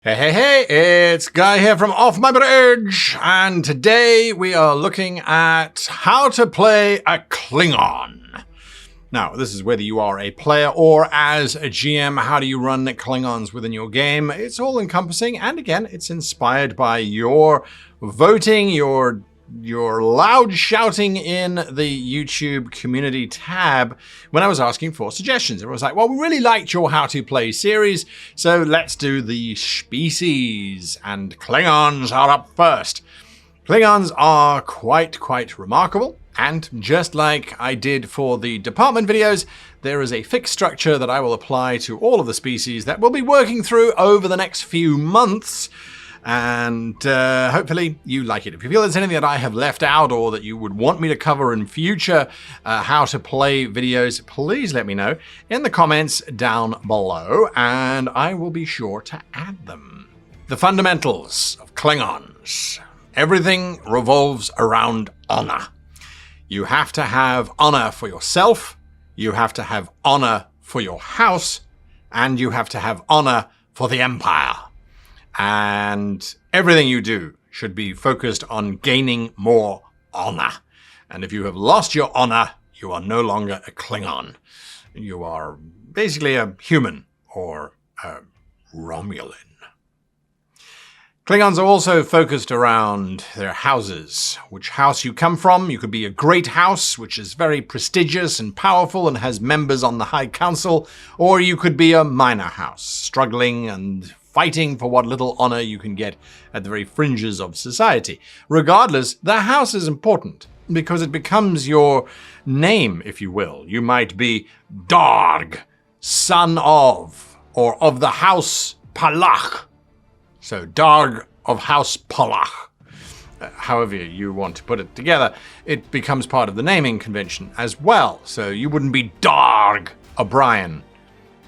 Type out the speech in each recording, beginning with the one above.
Hey, it's Guy here from Off My Bridge, and today we are looking at how to play a Klingon. Now, this is whether you are a player or as a GM, how do you run Klingons within your game? It's all encompassing, and again, it's inspired by your voting, your loud shouting in the YouTube community tab when I was asking for suggestions. Everyone was like, well, we really liked your How to Play series, so let's do the species. And Klingons are up first. Klingons are quite remarkable. And just like I did for the department videos, there is a fixed structure that I will apply to all of the species that we'll be working through over the next few months. And hopefully you like it. If you feel there's anything that I have left out or that you would want me to cover in future how to play videos, please let me know in the comments down below, and I will be sure to add them. The fundamentals of Klingons. Everything revolves around honor. You have to have honor for yourself, you have to have honor for your house, and you have to have honor for the Empire. And everything you do should be focused on gaining more honor. And if you have lost your honor, you are no longer a Klingon. You are basically a human or a Romulan. Klingons are also focused around their houses. Which house you come from. You could be a great house, which is very prestigious and powerful and has members on the High Council, or you could be a minor house, struggling and fighting for what little honor you can get at the very fringes of society. Regardless, the house is important because it becomes your name, if you will. You might be Darg, son of, or of the House Palach. So Darg of House Palach. However you want to put it together, it becomes part of the naming convention as well. So you wouldn't be Darg O'Brien.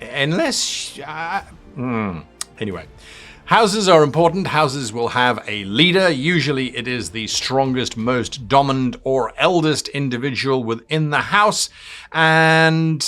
Unless... Anyway, houses are important. Houses will have a leader. Usually it is the strongest, most dominant, or eldest individual within the house. And,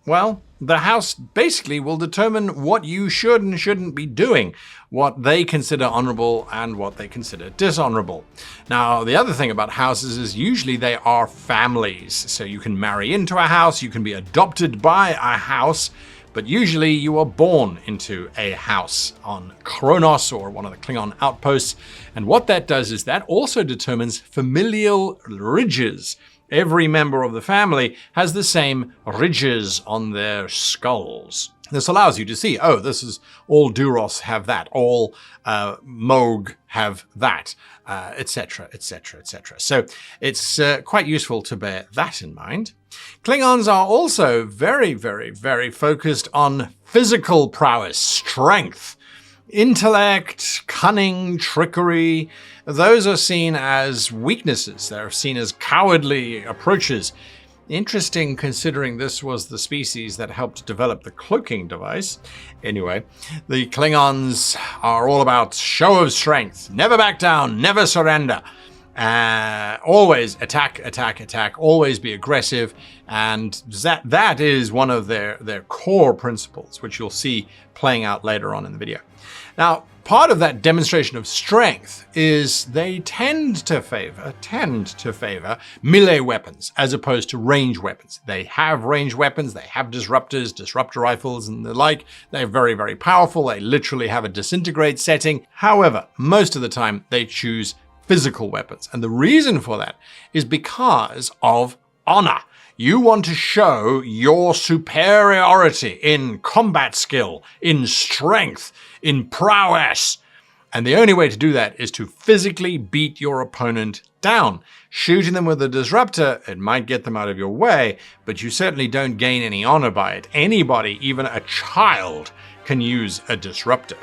well, the house basically will determine what you should and shouldn't be doing, what they consider honorable and what they consider dishonorable. Now, the other thing about houses is usually they are families. So you can marry into a house, you can be adopted by a house, but usually you are born into a house on Kronos or one of the Klingon outposts. And what that does is that also determines familial ridges. Every member of the family has the same ridges on their skulls. This allows you to see, oh, this is all Duros have that, all Moog have that, etc., etc., etc. So it's quite useful to bear that in mind. Klingons are also very focused on physical prowess, strength, intellect, cunning, trickery. Those are seen as weaknesses. They're seen as cowardly approaches. Interesting, considering this was the species that helped develop the cloaking device. Anyway, the Klingons are all about show of strength. Never back down, never surrender. Always attack, always be aggressive. And that is one of their core principles, which you'll see playing out later on in the video. Now, part of that demonstration of strength is they tend to favor melee weapons as opposed to range weapons. They have range weapons, they have disruptors, disruptor rifles and the like. They're very powerful. They literally have a disintegrate setting. However, most of the time they choose physical weapons. And the reason for that is because of honor. You want to show your superiority in combat skill, in strength, in prowess. And the only way to do that is to physically beat your opponent down. Shooting them with a disruptor, it might get them out of your way, but you certainly don't gain any honor by it. Anybody, even a child, can use a disruptor.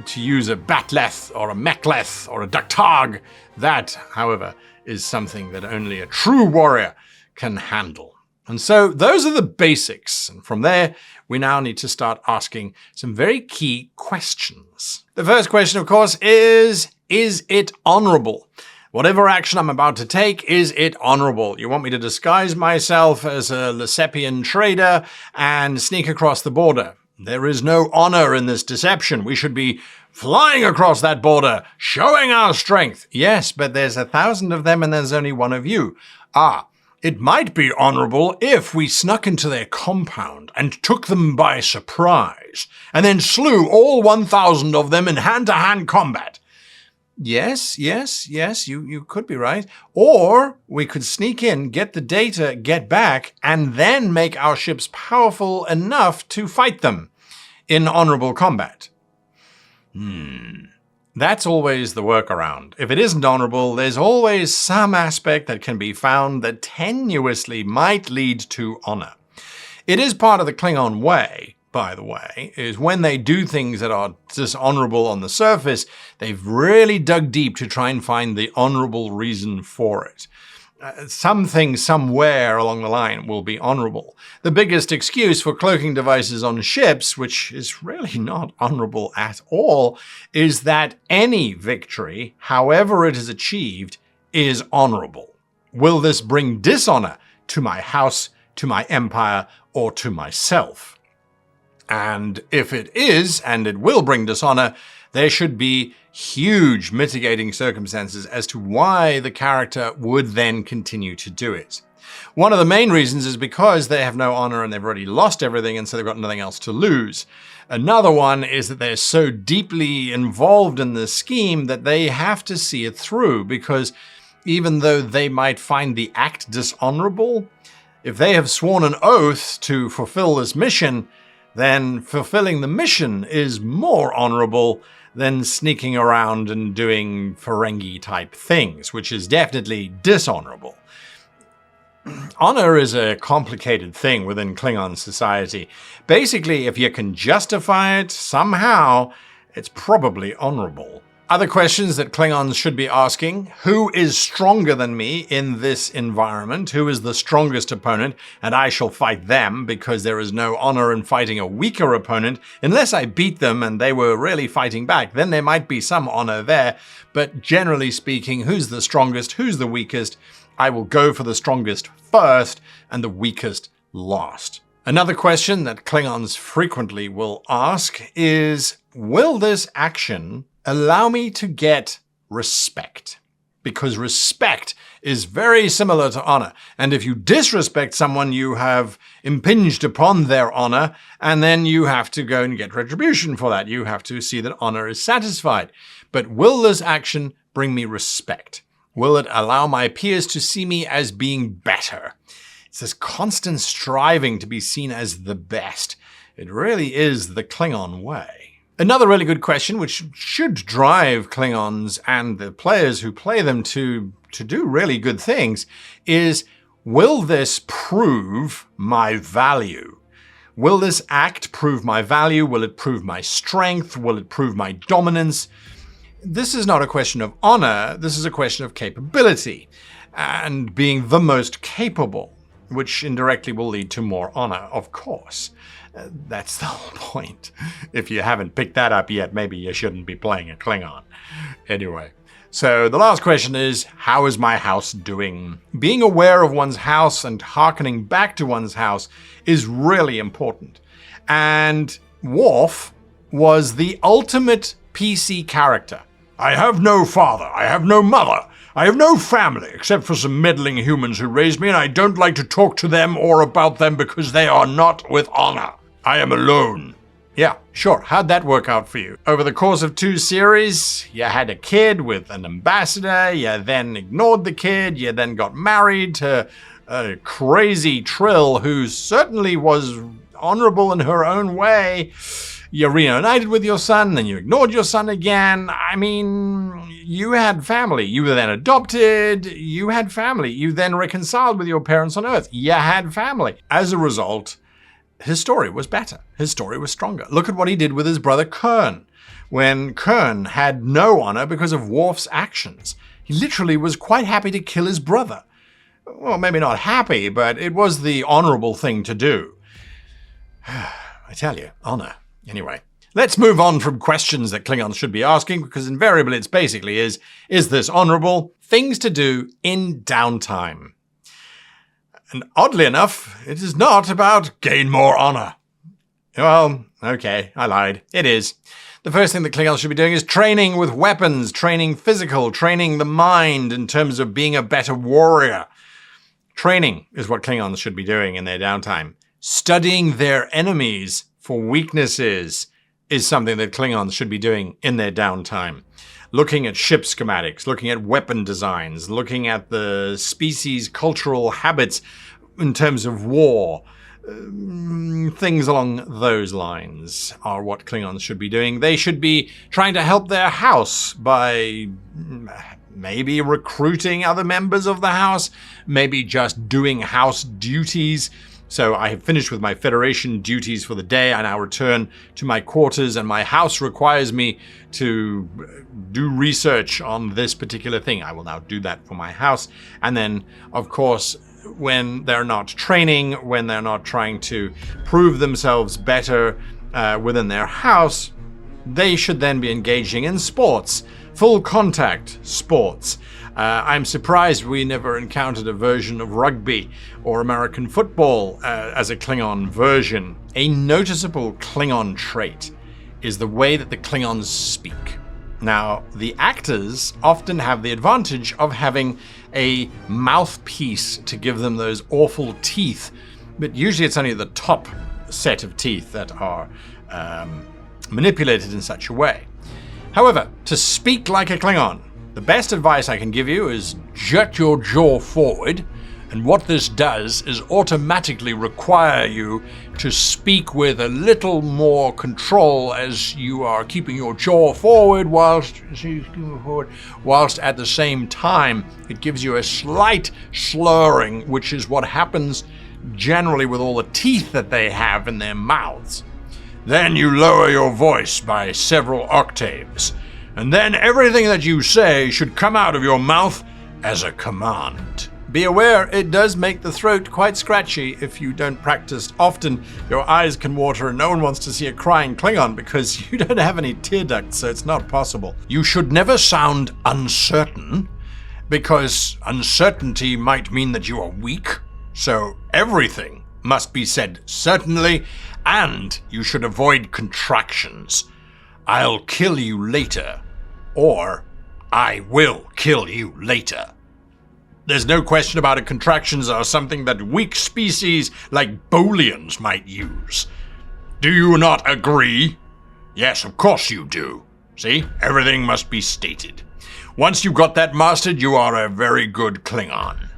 To use a Batleth or a Mechleth or a Duktag, that, however, is something that only a true warrior can handle. And so those are the basics. And from there, we now need to start asking some very key questions. The first question, of course, is it honorable? Whatever action I'm about to take, is it honorable? You want me to disguise myself as a Lesepian trader and sneak across the border? There is no honor in this deception. We should be flying across that border, showing our strength. Yes, but there's 1,000 of them and there's only one of you. It might be honorable if we snuck into their compound and took them by surprise, and then slew all 1,000 of them in hand-to-hand combat. Yes, you could be right. Or we could sneak in, get the data, get back, and then make our ships powerful enough to fight them in honorable combat. That's always the workaround. If it isn't honorable, there's always some aspect that can be found that tenuously might lead to honor. It is part of the Klingon way, by the way, is when they do things that are dishonorable on the surface, they've really dug deep to try and find the honorable reason for it. Something somewhere along the line will be honorable. The biggest excuse for cloaking devices on ships, which is really not honorable at all, is that any victory, however it is achieved, is honorable. Will this bring dishonor to my house, to my empire, or to myself? And if it is, and it will bring dishonor, there should be huge mitigating circumstances as to why the character would then continue to do it. One of the main reasons is because they have no honor and they've already lost everything, and so they've got nothing else to lose. Another one is that they're so deeply involved in the scheme that they have to see it through, because even though they might find the act dishonorable, if they have sworn an oath to fulfill this mission, then fulfilling the mission is more honorable than sneaking around and doing Ferengi-type things, which is definitely dishonorable. Honor is a complicated thing within Klingon society. Basically, if you can justify it somehow, it's probably honorable. Other questions that Klingons should be asking: who is stronger than me in this environment? Who is the strongest opponent? And I shall fight them, because there is no honor in fighting a weaker opponent. Unless I beat them and they were really fighting back, then there might be some honor there. But generally speaking, who's the strongest? Who's the weakest? I will go for the strongest first and the weakest last. Another question that Klingons frequently will ask is, will this action allow me to get respect? Because respect is very similar to honor. And if you disrespect someone, you have impinged upon their honor, and then you have to go and get retribution for that. You have to see that honor is satisfied. But will this action bring me respect? Will it allow my peers to see me as being better? It's this constant striving to be seen as the best. It really is the Klingon way. Another really good question, which should drive Klingons and the players who play them to do really good things, is, will this prove my value? Will this act prove my value? Will it prove my strength? Will it prove my dominance? This is not a question of honor. This is a question of capability and being the most capable, which indirectly will lead to more honor, of course. That's the whole point. If you haven't picked that up yet, maybe you shouldn't be playing a Klingon. Anyway, so the last question is, how is my house doing? Being aware of one's house and hearkening back to one's house is really important. And Worf was the ultimate PC character. I have no father, I have no mother, I have no family except for some meddling humans who raised me, and I don't like to talk to them or about them because they are not with honor. I am alone. Yeah, sure. How'd that work out for you? Over the course of 2 series, you had a kid with an ambassador, you then ignored the kid, you then got married to a crazy Trill who certainly was honorable in her own way. You reunited with your son, then you ignored your son again. I mean, you had family. You were then adopted. You had family. You then reconciled with your parents on Earth. You had family. As a result, his story was better. His story was stronger. Look at what he did with his brother Kurn. When Kurn had no honor because of Worf's actions, he literally was quite happy to kill his brother. Well, maybe not happy, but it was the honorable thing to do. I tell you, honor. Anyway, let's move on from questions that Klingons should be asking, because invariably it's basically is this honorable? Things to do in downtime. And oddly enough, it is not about gain more honor. Well, Okay, I lied. It is. The first thing that Klingons should be doing is training with weapons, training physical, training the mind in terms of being a better warrior. Training is what Klingons should be doing in their downtime. Studying their enemies for weaknesses is something that Klingons should be doing in their downtime. Looking at ship schematics, looking at weapon designs, looking at the species' cultural habits in terms of war. Things along those lines are what Klingons should be doing. They should be trying to help their house by maybe recruiting other members of the house, maybe just doing house duties. So I have finished with my Federation duties for the day. I now return to my quarters, and my house requires me to do research on this particular thing. I will now do that for my house. And then, of course, when they're not training, when they're not trying to prove themselves better within their house, they should then be engaging in sports, full contact sports. I'm surprised we never encountered a version of rugby or American football as a Klingon version. A noticeable Klingon trait is the way that the Klingons speak. Now, the actors often have the advantage of having a mouthpiece to give them those awful teeth, but usually it's only the top set of teeth that are manipulated in such a way. However, to speak like a Klingon, the best advice I can give you is jut your jaw forward, and what this does is automatically require you to speak with a little more control as you are keeping your jaw forward whilst at the same time it gives you a slight slurring, which is what happens generally with all the teeth that they have in their mouths. Then you lower your voice by several octaves, and then everything that you say should come out of your mouth as a command. Be aware, it does make the throat quite scratchy if you don't practice often. Your eyes can water and no one wants to see a crying Klingon because you don't have any tear ducts, so it's not possible. You should never sound uncertain, because uncertainty might mean that you are weak, so everything must be said certainly, and you should avoid contractions. I'll kill you later, or I will kill you later. There's no question about it, contractions are something that weak species like Bolians might use. Do you not agree? Yes, of course you do. See, everything must be stated. Once you've got that mastered, you are a very good Klingon.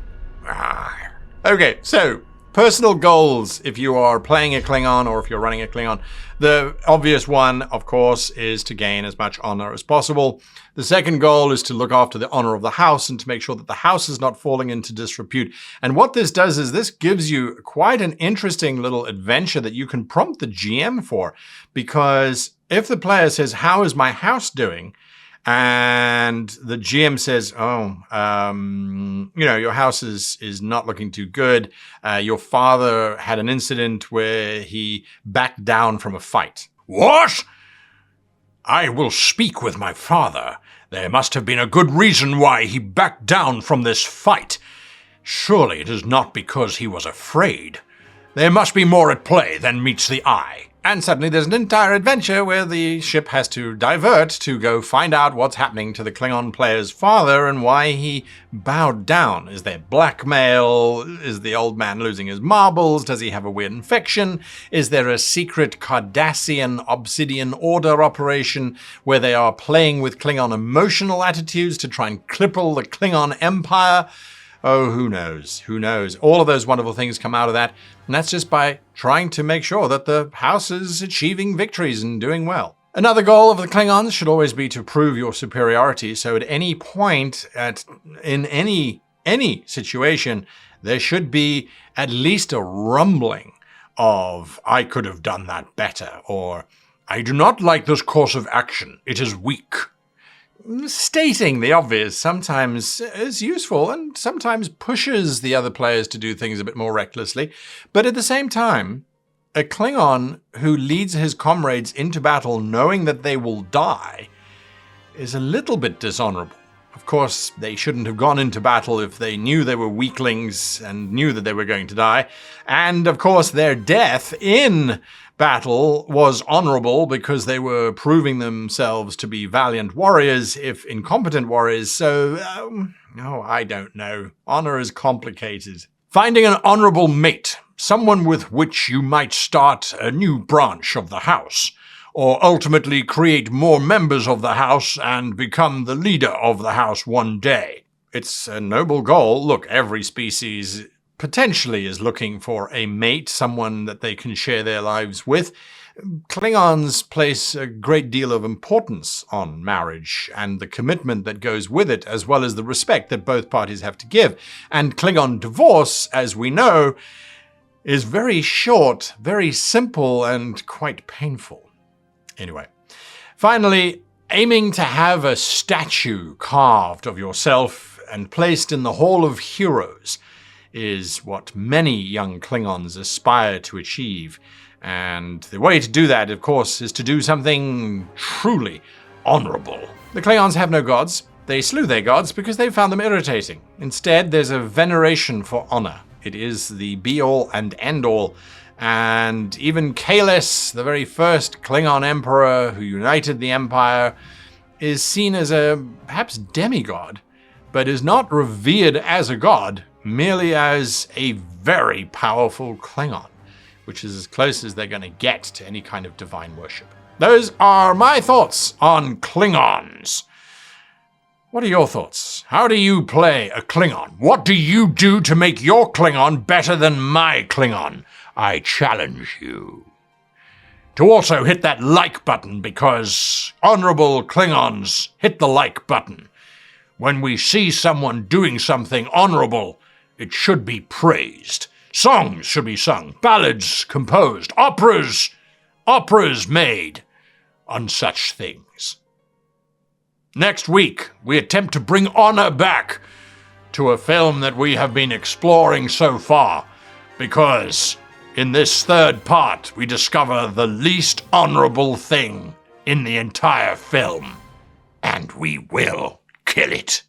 Okay, so personal goals if you are playing a Klingon or if you're running a Klingon. The obvious one, of course, is to gain as much honor as possible. The second goal is to look after the honor of the house and to make sure that the house is not falling into disrepute. And what this does is this gives you quite an interesting little adventure that you can prompt the GM for. Because if the player says, "How is my house doing?" and the GM says, your house is not looking too good. Your father had an incident where he backed down from a fight. What? I will speak with my father. There must have been a good reason why he backed down from this fight. Surely it is not because he was afraid. There must be more at play than meets the eye. And suddenly there's an entire adventure where the ship has to divert to go find out what's happening to the Klingon player's father and why he bowed down. Is there blackmail? Is the old man losing his marbles? Does he have a weird infection? Is there a secret Cardassian Obsidian Order operation where they are playing with Klingon emotional attitudes to try and cripple the Klingon Empire? Oh, who knows? Who knows? All of those wonderful things come out of that, and that's just by trying to make sure that the house is achieving victories and doing well. Another goal of the Klingons should always be to prove your superiority, so at any point, in any situation, there should be at least a rumbling of, "I could have done that better," or "I do not like this course of action, it is weak." Stating the obvious sometimes is useful and sometimes pushes the other players to do things a bit more recklessly. But at the same time, a Klingon who leads his comrades into battle knowing that they will die is a little bit dishonorable. Of course, they shouldn't have gone into battle if they knew they were weaklings and knew that they were going to die. And of course, their death in battle was honorable because they were proving themselves to be valiant warriors, if incompetent warriors. So, I don't know. Honor is complicated. Finding an honorable mate, someone with which you might start a new branch of the house, or ultimately create more members of the house and become the leader of the house one day. It's a noble goal. Look, every species potentially is looking for a mate, someone that they can share their lives with. Klingons place a great deal of importance on marriage and the commitment that goes with it, as well as the respect that both parties have to give. And Klingon divorce, as we know, is very short, very simple, and quite painful. Anyway, finally, aiming to have a statue carved of yourself and placed in the Hall of Heroes is what many young Klingons aspire to achieve. And the way to do that, of course, is to do something truly honorable. The Klingons have no gods. They slew their gods because they found them irritating. Instead, there's a veneration for honor. It is the be-all and end-all. And even Kalis, the very first Klingon emperor who united the Empire, is seen as a perhaps demigod, but is not revered as a god, merely as a very powerful Klingon, which is as close as they're going to get to any kind of divine worship. Those are my thoughts on Klingons. What are your thoughts? How do you play a Klingon? What do you do to make your Klingon better than my Klingon? I challenge you to also hit that like button, because honorable Klingons hit the like button. When we see someone doing something honorable, it should be praised. Songs should be sung, ballads composed, operas made on such things. Next week, we attempt to bring honor back to a film that we have been exploring so far, because in this third part, we discover the least honorable thing in the entire film, and we will kill it.